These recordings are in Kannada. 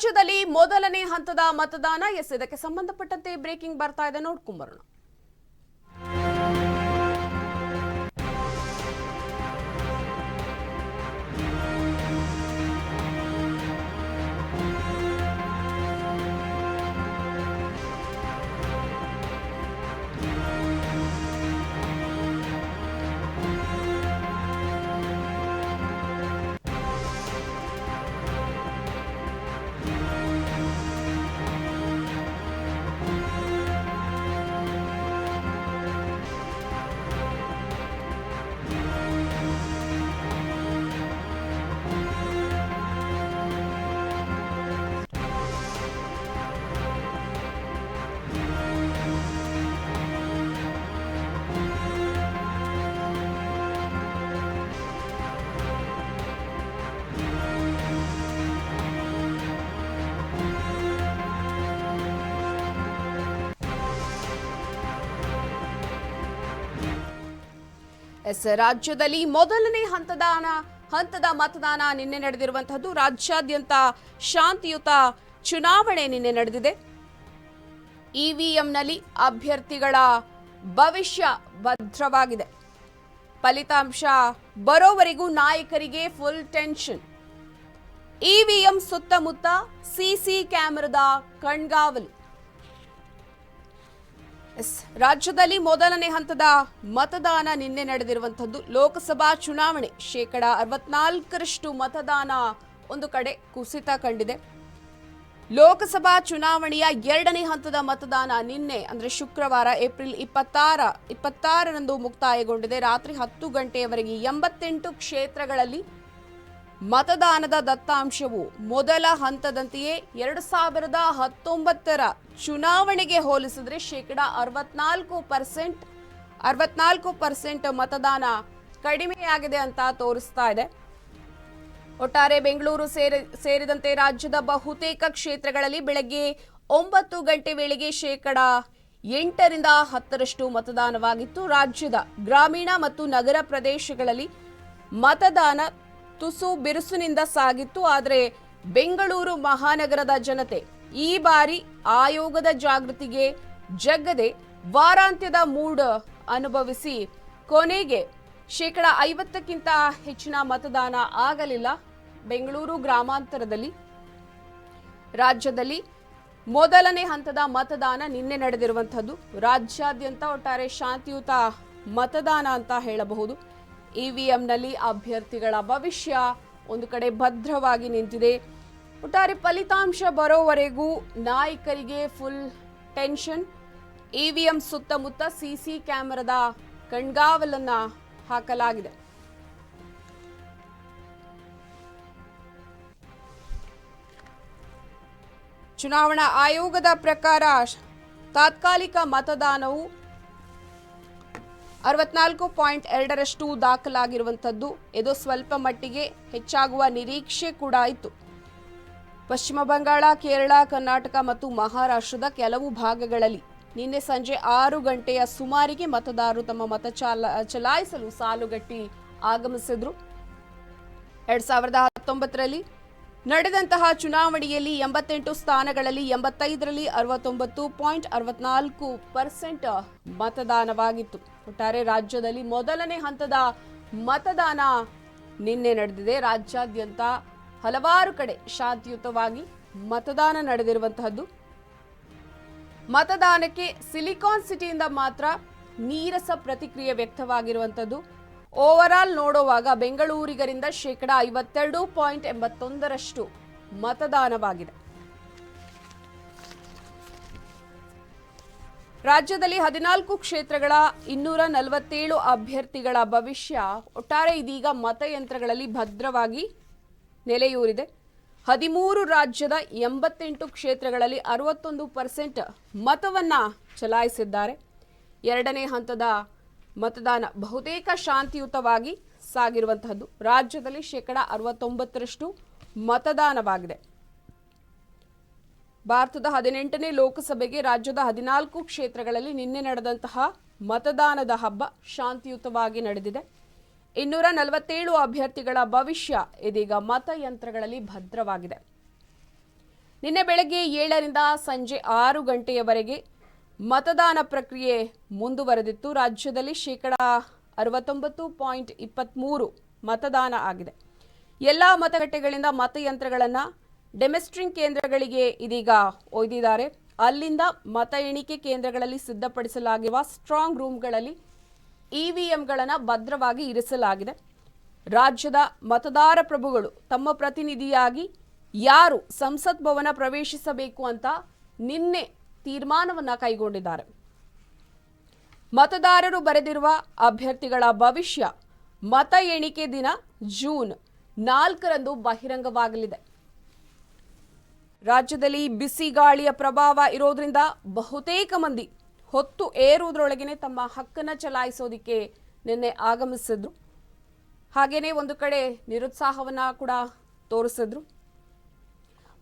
ರಾಜ್ಯದಲ್ಲಿ ಮೊದಲನೇ ಹಂತದ ಮತದಾನ ಇದಕ್ಕೆ ಸಂಬಂಧಪಟ್ಟಂತೆ ಬ್ರೇಕಿಂಗ್ ಬರ್ತಾ ಇದೆ, ನೋಡ್ಕೊಂಬರೋಣ. ರಾಜ್ಯದಲ್ಲಿ ಮೊದಲನೇ ಹಂತದ ಮತದಾನ ನಿನ್ನೆ ನಡೆದಿರುವಂತಹದ್ದು. ರಾಜ್ಯಾದ್ಯಂತ ಶಾಂತಿಯುತ ಚುನಾವಣೆ ನಿನ್ನೆ ನಡೆದಿದೆ. ಇವಿಎಂನಲ್ಲಿ ಅಭ್ಯರ್ಥಿಗಳ ಭವಿಷ್ಯ ಭದ್ರವಾಗಿದೆ. ಫಲಿತಾಂಶ ಬರೋವರೆಗೂ ನಾಯಕರಿಗೆ ಫುಲ್ ಟೆನ್ಷನ್. ಇವಿಎಂ ಸುತ್ತಮುತ್ತ ಸಿಸಿ ಕ್ಯಾಮೆರಾದ ಕಣ್ಗಾವಲು. ರಾಜ್ಯದಲ್ಲಿ ಮೊದಲನೇ ಹಂತದ ಮತದಾನ ನಿನ್ನೆ ನಡೆದಿರುವಂತಹದ್ದು. ಲೋಕಸಭಾ ಚುನಾವಣೆ 64% ಮತದಾನ ಒಂದು ಕಡೆ ಕುಸಿತ ಕಂಡಿದೆ. ಲೋಕಸಭಾ ಚುನಾವಣೆಯ ಎರಡನೇ ಹಂತದ ಮತದಾನ ನಿನ್ನೆ ಅಂದ್ರೆ ಶುಕ್ರವಾರ ಏಪ್ರಿಲ್ 26ರಂದು ಮುಕ್ತಾಯಗೊಂಡಿದೆ. ರಾತ್ರಿ 10 ಗಂಟೆಯವರೆಗೆ 88 ಕ್ಷೇತ್ರಗಳಲ್ಲಿ ಮತದಾನದ ದತ್ತಾಂಶವು ಮೊದಲ ಹಂತದಂತೆಯೇ 2019ರ ಚುನಾವಣೆಗೆ ಹೋಲಿಸಿದ್ರೆ 64% ಮತದಾನ ಕಡಿಮೆಯಾಗಿದೆ ಅಂತ ತೋರಿಸ್ತಾ ಇದೆ. ಒಟ್ಟಾರೆ ಬೆಂಗಳೂರು ಸೇರಿದಂತೆ ರಾಜ್ಯದ ಬಹುತೇಕ ಕ್ಷೇತ್ರಗಳಲ್ಲಿ ಬೆಳಗ್ಗೆ 9 ಗಂಟೆ ವೇಳೆಗೆ 8ರಿಂದ 10% ಮತದಾನವಾಗಿತ್ತು. ರಾಜ್ಯದ ಗ್ರಾಮೀಣ ಮತ್ತು ನಗರ ಪ್ರದೇಶಗಳಲ್ಲಿ ಮತದಾನ ತುಸು ಬಿರುಸಿನಿಂದ ಸಾಗಿತ್ತು. ಆದರೆ ಬೆಂಗಳೂರು ಮಹಾನಗರದ ಜನತೆ ಈ ಬಾರಿ ಆಯೋಗದ ಜಾಗೃತಿಗೆ ಜಗ್ಗದೆ ವಾರಾಂತ್ಯದ ಮೂಡ್ ಅನುಭವಿಸಿ ಕೊನೆಗೆ 50ಕ್ಕಿಂತ ಹೆಚ್ಚಿನ ಮತದಾನ ಆಗಲಿಲ್ಲ. ಬೆಂಗಳೂರು ಗ್ರಾಮಾಂತರದಲ್ಲಿ ರಾಜ್ಯದಲ್ಲಿ ಮೊದಲನೇ ಹಂತದ ಮತದಾನ ನಿನ್ನೆ ನಡೆದಿರುವಂತಹದ್ದು. ರಾಜ್ಯಾದ್ಯಂತ ಒಟ್ಟಾರೆ ಶಾಂತಿಯುತ ಮತದಾನ ಅಂತ ಹೇಳಬಹುದು. ಇವಿಎಂನಲ್ಲಿ ಅಭ್ಯರ್ಥಿಗಳ ಭವಿಷ್ಯ ಒಂದು ಕಡೆ ಭದ್ರವಾಗಿ ನಿಂತಿದೆ. ಒಟ್ಟಾರೆ ಫಲಿತಾಂಶ ಬರೋವರೆಗೂ ನಾಯಕರಿಗೆ ಫುಲ್ ಟೆನ್ಷನ್. ಇವಿಎಂ ಸುತ್ತಮುತ್ತ ಸಿಸಿ ಕ್ಯಾಮೆರಾದ ಕಣ್ಗಾವಲನ್ನ ಹಾಕಲಾಗಿದೆ. ಚುನಾವಣಾ ಆಯೋಗದ ಪ್ರಕಾರ ತಾತ್ಕಾಲಿಕ ಮತದಾನವು 64.2% ದಾಖಲಾಗಿರುವಂಥದ್ದು. ಇದು ಸ್ವಲ್ಪ ಮಟ್ಟಿಗೆ ಹೆಚ್ಚಾಗುವ ನಿರೀಕ್ಷೆ ಕೂಡ ಇತ್ತು. ಪಶ್ಚಿಮ ಬಂಗಾಳ, ಕೇರಳ, ಕರ್ನಾಟಕ ಮತ್ತು ಮಹಾರಾಷ್ಟ್ರದ ಕೆಲವು ಭಾಗಗಳಲ್ಲಿ ನಿನ್ನೆ ಸಂಜೆ 6 ಗಂಟೆಯ ಸುಮಾರಿಗೆ ಮತದಾರರು ತಮ್ಮ ಮತ ಚಲಾಯಿಸಲು ಸಾಲುಗಟ್ಟಿ ಆಗಮಿಸಿದ್ರು. 2019ರಲ್ಲಿ ನಡೆದಂತಹ ಚುನಾವಣೆಯಲ್ಲಿ 88 ಸ್ಥಾನಗಳಲ್ಲಿ 85ರಲ್ಲಿ 69.64% ಮತದಾನವಾಗಿತ್ತು. ಒಟ್ಟಾರೆ ರಾಜ್ಯದಲ್ಲಿ ಮೊದಲನೇ ಹಂತದ ಮತದಾನ ನಿನ್ನೆ ನಡೆದಿದೆ. ರಾಜ್ಯಾದ್ಯಂತ ಹಲವಾರು ಕಡೆ ಶಾಂತಿಯುತವಾಗಿ ಮತದಾನ ನಡೆದಿರುವಂತಹದ್ದು. ಮತದಾನಕ್ಕೆ ಸಿಲಿಕಾನ್ ಸಿಟಿಯಿಂದ ಮಾತ್ರ ನೀರಸ ಪ್ರತಿಕ್ರಿಯೆ ವ್ಯಕ್ತವಾಗಿರುವಂತದ್ದು. ಓವರ್ ಆಲ್ ನೋಡುವಾಗ ಬೆಂಗಳೂರಿಗರಿಂದ 52.81% ಮತದಾನವಾಗಿದೆ. ರಾಜ್ಯದಲ್ಲಿ 14 ಕ್ಷೇತ್ರಗಳ 247 ಅಭ್ಯರ್ಥಿಗಳ ಭವಿಷ್ಯ ಒಟ್ಟಾರೆ ಇದೀಗ ಮತಯಂತ್ರಗಳಲ್ಲಿ ಭದ್ರವಾಗಿ ನೆಲೆಯೂರಿದೆ. 13 ರಾಜ್ಯದ 88 ಕ್ಷೇತ್ರಗಳಲ್ಲಿ 61% ಮತವನ್ನ ಚಲಾಯಿಸಿದ್ದಾರೆ. ಎರಡನೇ ಹಂತದ ಮತದಾನ ಬಹುತೇಕ ಶಾಂತಿಯುತವಾಗಿ ಸಾಗಿರುವಂತಹದ್ದು. ರಾಜ್ಯದಲ್ಲಿ 69% ಮತದಾನವಾಗಿದೆ. ಭಾರತದ 18ನೇ ಲೋಕಸಭೆಗೆ ರಾಜ್ಯದ 14 ಕ್ಷೇತ್ರಗಳಲ್ಲಿ ನಿನ್ನೆ ನಡೆದಂತಹ ಮತದಾನದ ಹಬ್ಬ ಶಾಂತಿಯುತವಾಗಿ ನಡೆದಿದೆ. 247 ಅಭ್ಯರ್ಥಿಗಳ ಭವಿಷ್ಯ ಇದೀಗ ಮತಯಂತ್ರಗಳಲ್ಲಿ ಭದ್ರವಾಗಿದೆ. ನಿನ್ನೆ ಬೆಳಗ್ಗೆ 7ರಿಂದ ಸಂಜೆ 6 ಗಂಟೆಯವರೆಗೆ ಮತದಾನ ಪ್ರಕ್ರಿಯೆ ಮುಂದುವರೆದಿತ್ತು. ರಾಜ್ಯದಲ್ಲಿ ಶೇಕಡ 69.23 ಮತದಾನ ಆಗಿದೆ. ಎಲ್ಲ ಮತಗಟ್ಟೆಗಳಿಂದ ಮತಯಂತ್ರಗಳನ್ನು ಡೆಮೋಸ್ಟ್ರಿಂಗ್ ಕೇಂದ್ರಗಳಿಗೆ ಇದೀಗ ಒಯ್ದಿದ್ದಾರೆ. ಅಲ್ಲಿಂದ ಮತ ಎಣಿಕೆ ಕೇಂದ್ರಗಳಲ್ಲಿ ಸಿದ್ಧಪಡಿಸಲಾಗಿರುವ ಸ್ಟ್ರಾಂಗ್ ರೂಮ್ಗಳಲ್ಲಿ ಇವಿಎಂಗಳನ್ನು ಭದ್ರವಾಗಿ ಇರಿಸಲಾಗಿದೆ. ರಾಜ್ಯದ ಮತದಾರ ಪ್ರಭುಗಳು ತಮ್ಮ ಪ್ರತಿನಿಧಿಯಾಗಿ ಯಾರು ಸಂಸತ್ ಭವನ ಪ್ರವೇಶಿಸಬೇಕು ಅಂತ ನಿನ್ನೆ ತೀರ್ಮಾನವನ್ನ ಕೈಗೊಂಡಿದ್ದಾರೆ. ಮತದಾರರು ಬರೆದಿರುವ ಅಭ್ಯರ್ಥಿಗಳ ಭವಿಷ್ಯ ಮತ ಎಣಿಕೆ ದಿನ ಜೂನ್ 4ರಂದು ಬಹಿರಂಗವಾಗಲಿದೆ. ರಾಜ್ಯದಲ್ಲಿ ಬಿಸಿ ಗಾಳಿಯ ಪ್ರಭಾವ ಇರೋದ್ರಿಂದ ಬಹುತೇಕ ಮಂದಿ ಹೊತ್ತು ಏರುವುದರೊಳಗೇನೆ ತಮ್ಮ ಹಕ್ಕನ್ನು ಚಲಾಯಿಸೋದಿಕ್ಕೆ ನಿನ್ನೆ ಆಗಮಿಸಿದ್ರು. ಹಾಗೇನೆ ಒಂದು ಕಡೆ ನಿರುತ್ಸಾಹವನ್ನ ಕೂಡ ತೋರಿಸಿದ್ರು.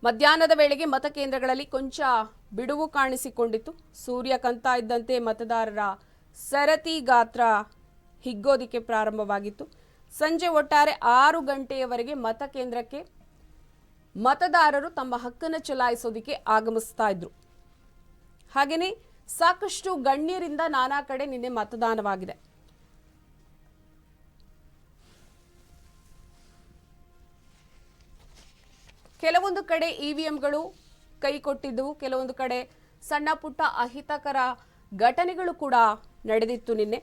ಮಧ್ಯಾಹ್ನದ ವೇಳೆಗೆ ಮತಕೇಂದ್ರಗಳಲ್ಲಿ ಕೊಂಚ ಬಿಡುವು ಕಾಣಿಸಿಕೊಂಡಿತ್ತು. ಸೂರ್ಯ ಕಂತಾ ಇದ್ದಂತೆ ಮತದಾರರ ಸರತಿ ಗಾತ್ರ ಹಿಗ್ಗೋದಿಕ್ಕೆ ಪ್ರಾರಂಭವಾಗಿತ್ತು. ಸಂಜೆ ಒಟ್ಟಾರೆ 6 ಗಂಟೆಯವರೆಗೆ ಮತಕೇಂದ್ರಕ್ಕೆ ಮತದಾರರು ತಮ್ಮ ಹಕ್ಕನ್ನು ಚಲಾಯಿಸೋದಿಕ್ಕೆ ಆಗಮಿಸ್ತಾ ಇದ್ರು. ಹಾಗೆಯೇ ಸಾಕಷ್ಟು ಗಣ್ಯರಿಂದ ನಾನಾ ಕಡೆ ನಿನ್ನೆ ಮತದಾನವಾಗಿದೆ. ಕೆಲವೊಂದು ಕಡೆ ಇವಿಎಂಗಳು ಕೈ ಕೊಟ್ಟಿದ್ದವು, ಕೆಲವೊಂದು ಕಡೆ ಸಣ್ಣ ಪುಟ್ಟ ಅಹಿತಕರ ಘಟನೆಗಳು ಕೂಡ ನಡೆದಿತ್ತು ನಿನ್ನೆ.